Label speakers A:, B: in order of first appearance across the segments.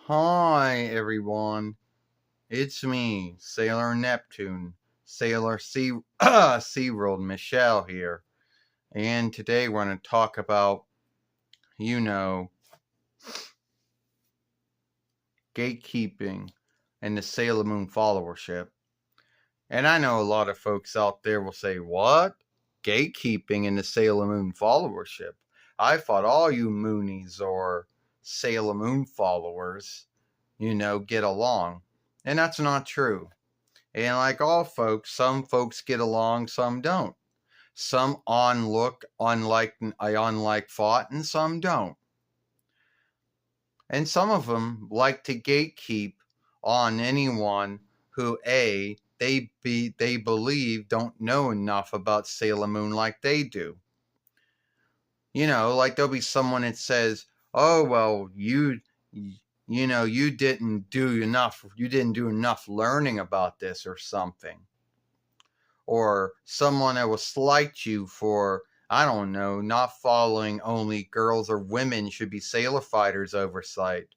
A: Hi everyone, it's me, Sailor Neptune, Sailor Sea SeaWorld Michelle here, and today we're going to talk about, you know, gatekeeping and the Sailor Moon followership. And I know a lot of folks out there will say, "What? Gatekeeping and the Sailor Moon followership? I thought all you Moonies or Sailor Moon followers, get along." And that's not true. And like all folks, some folks get along, some don't. Some look unlike thought, and some don't. And some of them like to gatekeep on anyone who they believe don't know enough about Sailor Moon like they do. Like there'll be someone that says, "Oh well, you didn't do enough. You didn't do enough learning about this or something." Or someone that will slight you for, I don't know, not following only girls or women should be sailor fighters oversight.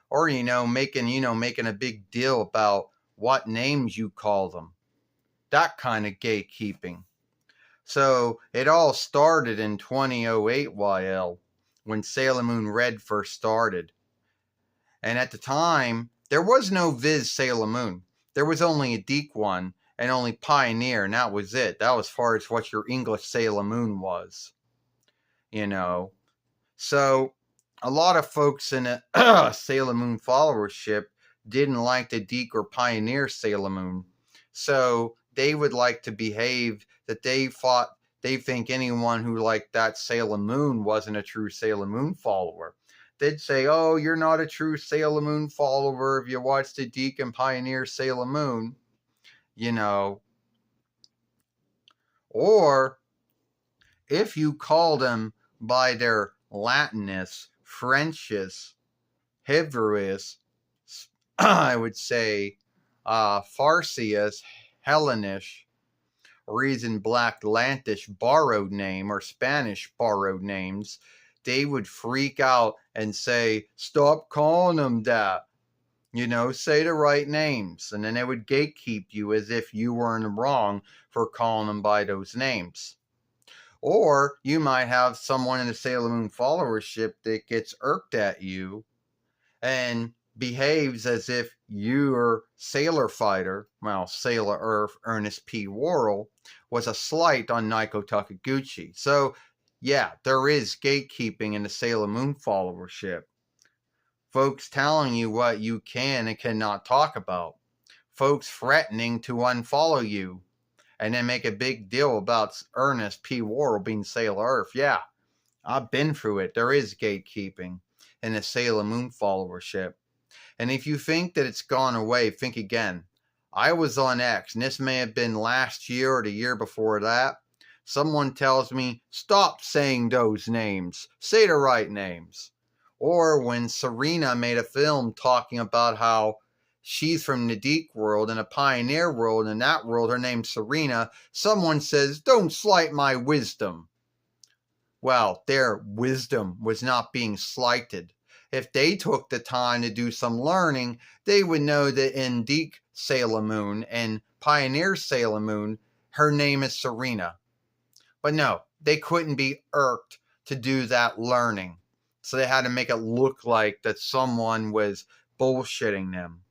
A: Or, making a big deal about what names you call them. That kind of gatekeeping. So it all started in 2008 YL when Sailor Moon Red first started. And at the time, there was no Viz Sailor Moon. There was only a Deke one and only Pioneer, and that was it. That was as far as what your English Sailor Moon was. So a lot of folks in the Sailor Moon followership didn't like the Deke or Pioneer Sailor Moon. So they would like to behave that they think anyone who liked that Sailor Moon wasn't a true Sailor Moon follower. They'd say, "Oh, you're not a true Sailor Moon follower if you watch the Deke and Pioneer Sailor Moon." Or if you call them by their Latinus, Frenchus, Hebrews, I would say Farsius, Hellenish, or even Black Atlantish borrowed name or Spanish borrowed names, they would freak out and say, "Stop calling them that. Say the right names." And then they would gatekeep you as if you were in the wrong for calling them by those names. Or you might have someone in the Sailor Moon followership that gets irked at you and behaves as if your Sailor Fighter, Sailor Earth, Ernest P. Worrell, was a slight on Naiko Takaguchi. So, yeah, there is gatekeeping in the Sailor Moon followership. Folks telling you what you can and cannot talk about. Folks threatening to unfollow you and then make a big deal about Ernest P. Worrell being Sailor Earth. Yeah, I've been through it. There is gatekeeping in the Sailor Moon followership. And if you think that it's gone away, think again. I was on X, and this may have been last year or the year before that. Someone tells me, "Stop saying those names. Say the right names." Or when Serena made a film talking about how she's from the Deke world and a Pioneer world, and in that world her name's Serena, someone says, "Don't slight my wisdom." Well, their wisdom was not being slighted. If they took the time to do some learning, they would know that in Deke Sailor Moon and Pioneer Sailor Moon, her name is Serena. But no, they couldn't be irked to do that learning. So they had to make it look like that someone was bullshitting them.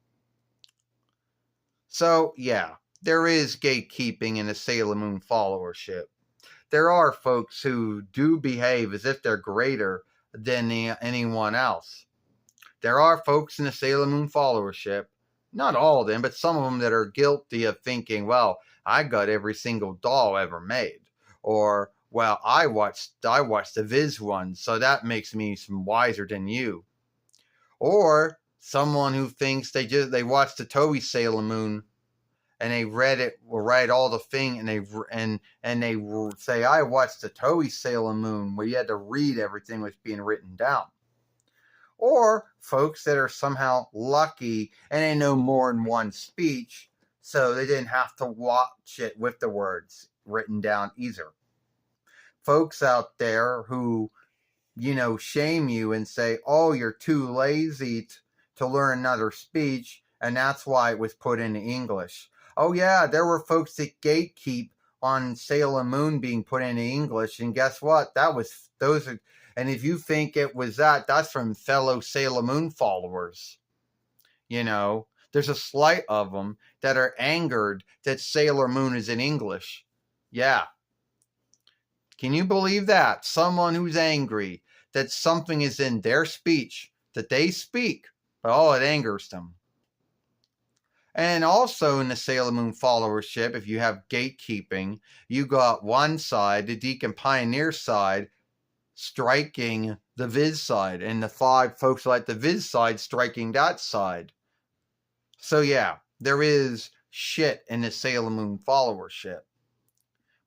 A: So, yeah, there is gatekeeping in the Sailor Moon followership. There are folks who do behave as if they're greater than anyone else. There are folks in the Sailor Moon followership, not all of them, but some of them that are guilty of thinking, "Well, I got every single doll ever made." Or, "Well, I watched the Viz one, so that makes me some wiser than you." Or someone who thinks they watched the Toei Sailor Moon and they read all the thing, and they say, "I watched the Toei Sailor Moon," where you had to read everything was being written down. Or folks that are somehow lucky and they know more than one speech, so they didn't have to watch it with the words written down either. Folks out there who, shame you and say, "Oh, you're too lazy to learn another speech, and that's why it was put into English. Oh yeah, there were folks that gatekeep on Sailor Moon being put into English, and guess what? And if you think it was that's from fellow Sailor Moon followers. There's a slight of them that are angered that Sailor Moon is in English. Yeah. Can you believe that? Someone who's angry that something is in their speech that they speak, but it angers them. And also in the Sailor Moon followership, if you have gatekeeping, you got one side, the Deacon Pioneer side, striking the Viz side, and the 5 folks like the Viz side striking that side. So yeah, there is shit in the Sailor Moon followership.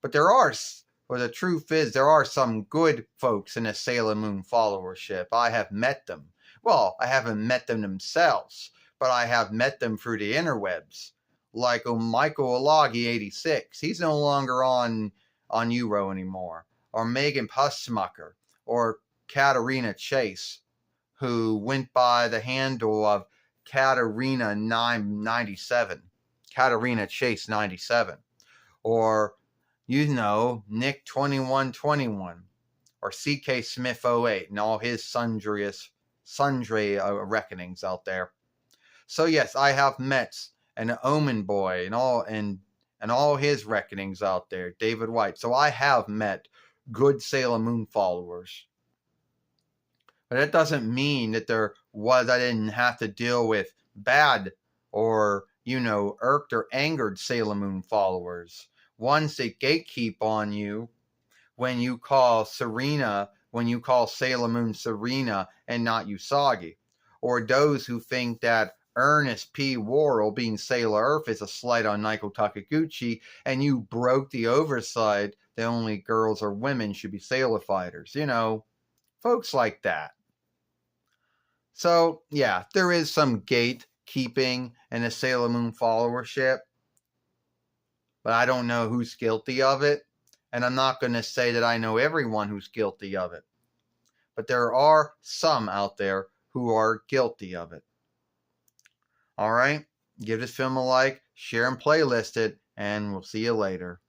A: But the truth is, there are some good folks in the Sailor Moon followership. I have met them. Well, I haven't met them themselves, but I have met them through the interwebs. Like Michael Alagi 86. He's no longer on Euro anymore. Or Megan Pussmucker. Or Katarina Chase, who went by the handle of Katarina 997. Katarina Chase 97. Or Nick 2121 or CK Smith 08 and all his sundry reckonings out there. So yes, I have met an Omen Boy and all his reckonings out there, David White. So I have met good Sailor Moon followers. But that doesn't mean that I didn't have to deal with bad or, irked or angered Sailor Moon followers. Ones that gatekeep on you when you call Sailor Moon Serena and not Usagi. Or those who think that Ernest P. Worrell being Sailor Earth is a slight on Naiko Takaguchi, and you broke the oversight that only girls or women should be Sailor fighters. Folks like that. So, yeah, there is some gatekeeping in the Sailor Moon followership, but I don't know who's guilty of it, and I'm not going to say that I know everyone who's guilty of it. But there are some out there who are guilty of it. All right, give this film a like, share and playlist it, and we'll see you later.